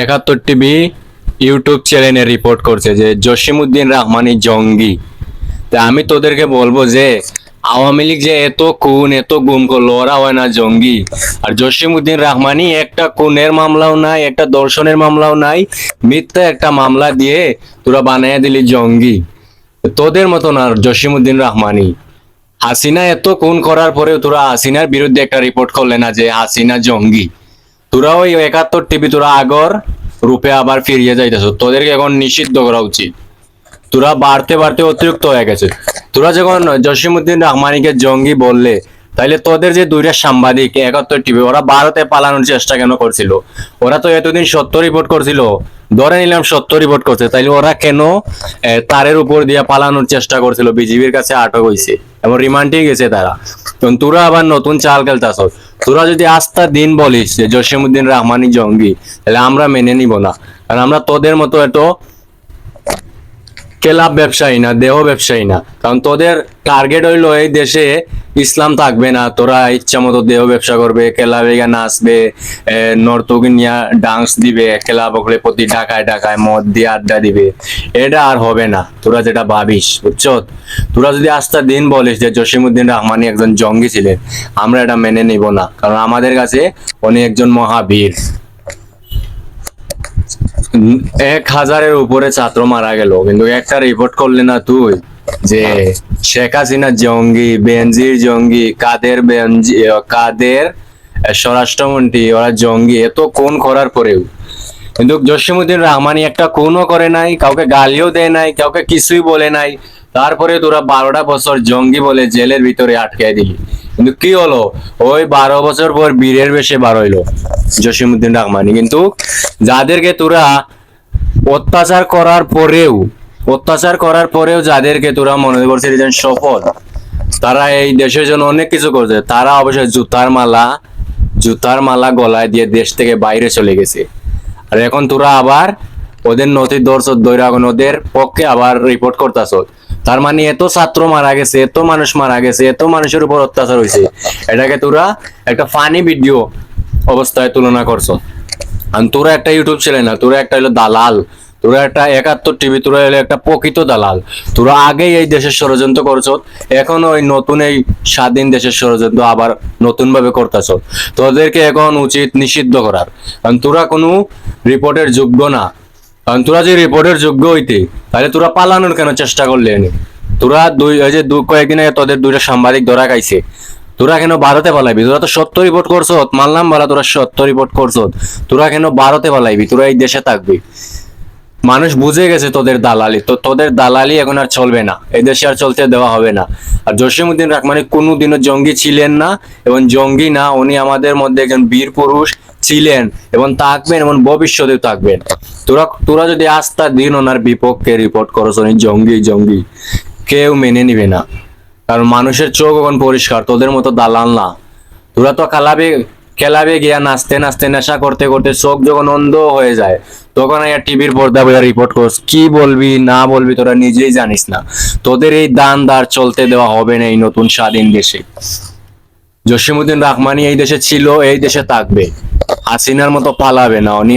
একাত্তর TV YouTube চ্যানেলে report করছে যে জসিমউদ্দিন রহমানী জঙ্গি। তা আমি তোদেরকে বলবো যে আওয়ামী লীগ যে এত খুন এত গুম করলো, ওরা হয় না জঙ্গি? আর জসিমউদ্দিন রহমানী একটা খুনের মামলাও নাই, একটা ধর্ষণের মামলাও নাই, মিথ্যা একটা মামলা দিয়ে তোরা বানাইয়া দিলি জঙ্গি। তোদের মতো না জসিমউদ্দিন রহমানী। হাসিনা এত খুন করার পরেও তোরা হাসিনার বিরুদ্ধে একটা রিপোর্ট করলে না যে হাসিনা জঙ্গি। তোরা ওই একাত্তর টিভি তোরা আগর রূপে আবার ফিরিয়ে যাইতেছ। তোদেরকে এখন নিষিদ্ধ করা উচিত। তোরা বাড়তে বাড়তে অতিরিক্ত হয়ে গেছে। তোরা যখন জসিমউদ্দিন রহমানীকে জঙ্গি বললে, তাইলে তোদের যে দুইটা সাংবাদিক একাত্তর টিভি, ওরা ভারতে পালানোর চেষ্টা কেন করছিল? ওরা তো এতদিন সত্য রিপোর্ট করছিল, ধরে নিলাম সত্য রিপোর্ট করছে, তাইলে ওরা কেন তারের উপর দিয়ে পালানোর চেষ্টা করছিল? বিজিবির কাছে আটক হয়েছে এবং রিমান্ডে গেছে তারা। তোরা আবার নতুন চাল খেলতেছ। তোরা যদি আস্থা দিন বলিস যে জসিমউদ্দিন রহমানী জঙ্গি, তাহলে আমরা মেনে নিব না। কারণ আমরা তোদের মতো এত ক্লাব ব্যবসায়ী না, দেহ ব্যবসায়ী না। কারণ তোদের টার্গেট হইলো এই দেশে ইসলাম থাকবে না, তোরা ইচ্ছা মতো দেহ ব্যবসা করবে, ক্লাবে গিয়ে নাচবে, নর্তকী নিয়ে ডান্স দিবে, ক্লাব ওগুলো প্রতি ঢাকায় ঢাকায় মদ দিয়ে আড্ডা দিবে। এটা আর হবে না তোরা যেটা ভাবিস, বুঝছো? তোরা যদি আস্থা দিন বলিস যে জসিমউদ্দিন রহমানী একজন জঙ্গি ছিলেন, আমরা এটা মেনে নিব না। কারণ আমাদের কাছে উনি একজন মহাবীর। 1000-এর উপরে ছাত্র মারা গেল, কিন্তু একটা রিপোর্ট করলে না তুই যে শেখ হাসিনা জঙ্গি, বেনজির জঙ্গি, কাদের স্বরাষ্ট্রমন্ত্রী ওরা জঙ্গি। এত খুন করার পরেও কিন্তু জসিমউদ্দিন রহমানী একটা খুনও করে নাই, কাউকে গালিও দেয় নাই, কাউকে কিছুই বলে নাই। তারপরে তোরা 12টা বছর জঙ্গি বলে জেলের ভিতরে আটকে দিলি। কিন্তু কি হলো? ওই 12 বছর পর বীরের বেশে বার হইলো জসিমউদ্দিন রহমানী। কিন্তু যাদেরকে তোরা অত্যাচার করার পরেও যাদেরকে তোরা মনে করছিলি যে সফল, তারা এই দেশের জন্য অনেক কিছু করছে, তারা অবশ্যই জুতার মালা গলায় দিয়ে দেশ থেকে বাইরে চলে গেছে। আর এখন তোরা আবার ওদের নথি ধৈর্য এখন ওদের পক্ষে আবার রিপোর্ট করতেছ। তার মানে এত ছাত্র মারা গেছে, এত মানুষ মারা গেছে, এত মানুষের উপর অত্যাচার হয়েছে, এটাকে তোরা একটা ফানি ভিডিও অবস্থায় তুলনা করছো। আর তোরা একটা ইউটিউব চ্যানেল না, তোরা একটা হলো দালাল। তোরা একটা একাত্তর টিভি, তোরা হলো একটা প্রকৃত দালাল। তোরা আগেই এই দেশের ষড়যন্ত্র করছো, এখন ওই নতুন এই স্বাধীন দেশের ষড়যন্ত্র আবার নতুন ভাবে করতেছ। তোদেরকে এখন উচিত নিষিদ্ধ করার। কারণ তোরা কোনো রিপোর্টের যোগ্য না। কারণ তোরা যে রিপোর্টের যোগ্য হইতে, তাহলে তোরা পালানোর কেন চেষ্টা করলে? তোরা কয়েকদিন আগে তোদের দুইটা সাংবাদিক ধরা খাইছে, তোরা কেন ভারতে পালাইবি? তোরা তো সত্য রিপোর্ট করছো, মানলাম বলা তোরা সত্য রিপোর্ট করছো, তোরা কেন ভারতে পালাইবি? তোরা এই দেশে থাকবি। মানুষ বুঝে গেছে তোদের দালালি, তো তোদের দালালি এখন আর চলবে না, এই দেশে আর চলতে দেওয়া হবে না। আর জসিমউদ্দিন রহমানী কোনোদিনও জঙ্গি ছিলেন না এবং জঙ্গি না। উনি আমাদের মধ্যে একজন বীর পুরুষ ছিলেন এবং থাকবেন এবং ভবিষ্যতেও থাকবেন। তোরা যদি আস্থা দিন ওনার বিপক্ষে রিপোর্ট করছো উনি জঙ্গি, কেউ মেনে নিবে না। কারণ মানুষের চোখ এখন পরিষ্কার, তোদের মতো দালাল না। তোরা তো খেলাবে গিয়া নাচতে নেশা করতে করতে চোখ যখন অন্ধ হয়ে যায়, তখন টিভির পর্দা বইয়া রিপোর্ট করস। কি বলবি না বলবি তোরা নিজেই জানিস না। তোদের এই দান দার চলতে দেওয়া হবে না এই নতুন স্বাধীন দেশে। জসিমউদ্দিন রহমানী এই দেশে ছিল, এই দেশে থাকবে। হাসিনার মতো পালাবে না উনি।